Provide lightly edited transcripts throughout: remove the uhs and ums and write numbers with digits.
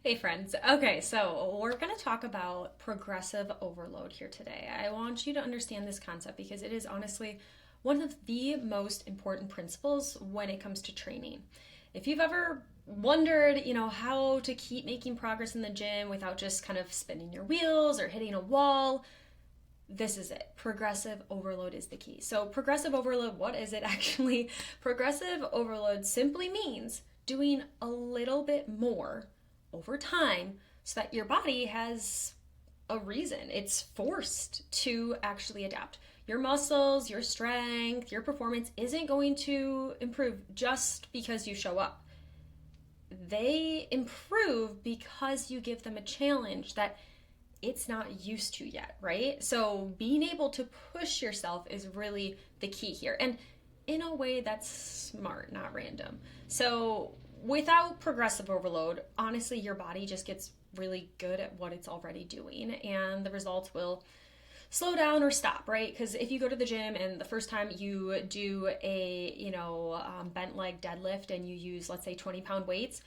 Hey friends. Okay, so we're going to talk about progressive overload here today. I want you to understand this concept because it is honestly one of the most important principles when it comes to training. If you've ever wondered, how to keep making progress in the gym without just kind of spinning your wheels or hitting a wall, this is it. Progressive overload is the key. So, progressive overload, what is it actually? Progressive overload simply means doing a little bit more over time so that your body has a reason. It's forced to actually adapt. Your muscles, your strength, your performance isn't going to improve just because you show up. They improve because you give them a challenge that it's not used to yet, right? So being able to push yourself is really the key here. And in a way that's smart, not random. So without progressive overload, honestly, your body just gets really good at what it's already doing, and the results will slow down or stop, right? Because if you go to the gym and the first time you do a bent leg deadlift and you use, let's say, 20-pound weights,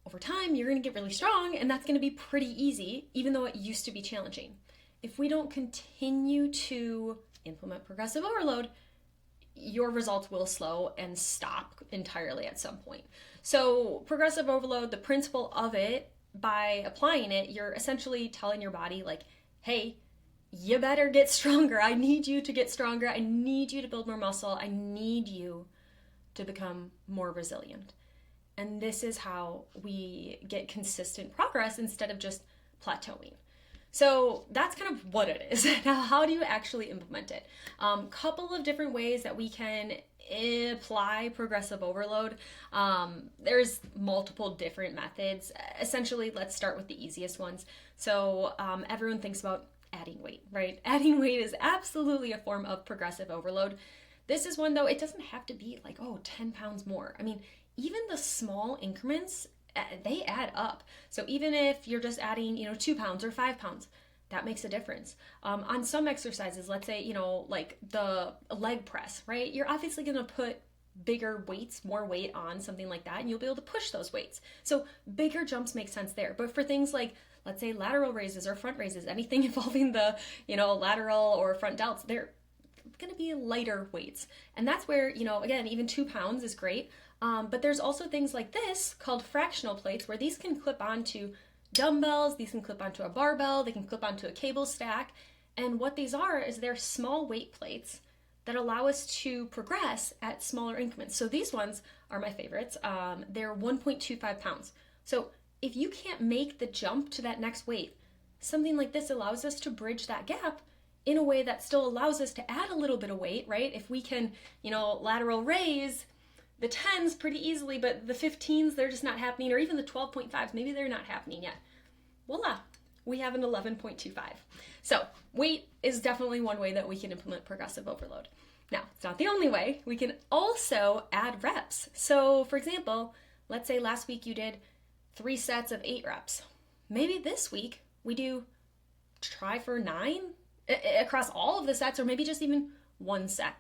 over time you're going to get really strong, and that's going to be pretty easy, even though it used to be challenging. If we don't continue to implement progressive overload, your results will slow and stop entirely at some point. So, progressive overload, the principle of it, by applying it, you're essentially telling your body, like, hey, you better get stronger. I need you to get stronger. I need you to build more muscle. I need you to become more resilient. And this is how we get consistent progress instead of just plateauing. So that's kind of what it is. Now, how do you actually implement it? Couple of different ways that we can apply progressive overload. There's multiple different methods. Essentially, let's start with the easiest ones. So everyone thinks about adding weight, right? Adding weight is absolutely a form of progressive overload. This is one, though, it doesn't have to be like, 10 pounds more. I mean, even the small increments, they add up. So even if you're just adding, 2 pounds or 5 pounds, that makes a difference. On some exercises, let's say, like the leg press, right? You're obviously going to put bigger weights, more weight on something like that, and you'll be able to push those weights. So bigger jumps make sense there. But for things like, let's say, lateral raises or front raises, anything involving the, lateral or front delts, they're going to be lighter weights. And that's where, again, even 2 pounds is great. But there's also things like this called fractional plates, where these can clip onto dumbbells, these can clip onto a barbell, they can clip onto a cable stack. And what these are is they're small weight plates that allow us to progress at smaller increments. So these ones are my favorites. They're 1.25 pounds. So if you can't make the jump to that next weight, something like this allows us to bridge that gap in a way that still allows us to add a little bit of weight, right? If we can, lateral raise the 10s pretty easily, but the 15s, they're just not happening, or even the 12.5s, maybe they're not happening yet. Voila, we have an 11.25. So weight is definitely one way that we can implement progressive overload. Now, it's not the only way. We can also add reps. So for example, let's say last week you did 3 sets of 8 reps. Maybe this week we try for 9 across all of the sets, or maybe just even 1 set.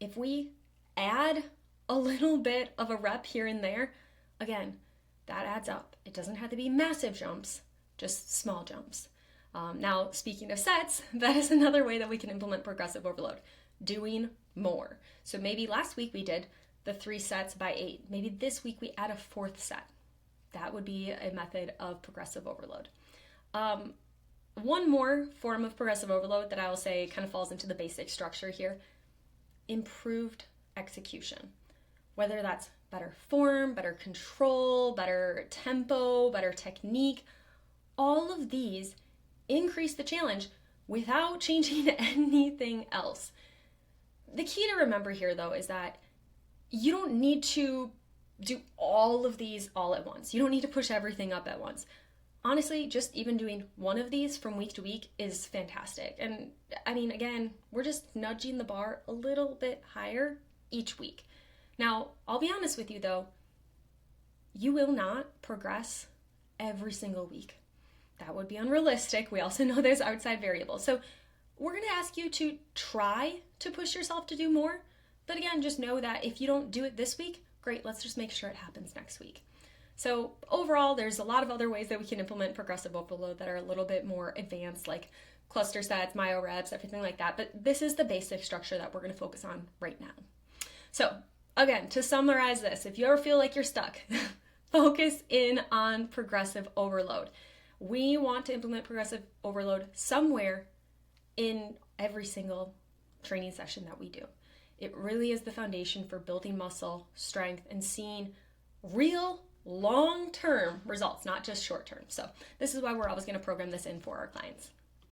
If we add a little bit of a rep here and there, again, that adds up. It doesn't have to be massive jumps, just small jumps. Now, speaking of sets, that is another way that we can implement progressive overload, doing more. So maybe last week we did the 3 sets by 8. Maybe this week we add a 4th set. That would be a method of progressive overload. One more form of progressive overload that I will say kind of falls into the basic structure here: improved execution. Whether that's better form, better control, better tempo, better technique, all of these increase the challenge without changing anything else. The key to remember here, though, is that you don't need to do all of these all at once. You don't need to push everything up at once. Honestly, just even doing one of these from week to week is fantastic. And I mean, again, we're just nudging the bar a little bit higher each week. Now, I'll be honest with you though, you will not progress every single week. That would be unrealistic. We also know there's outside variables. So we're going to ask you to try to push yourself to do more. But again, just know that if you don't do it this week, great, let's just make sure it happens next week. So overall, there's a lot of other ways that we can implement progressive overload that are a little bit more advanced, like cluster sets, myo reps, everything like that. But this is the basic structure that we're going to focus on right now. So again, to summarize this, if you ever feel like you're stuck, focus in on progressive overload. We want to implement progressive overload somewhere in every single training session that we do. It really is the foundation for building muscle strength and seeing real long-term results, not just short-term. So this is why we're always going to program this in for our clients.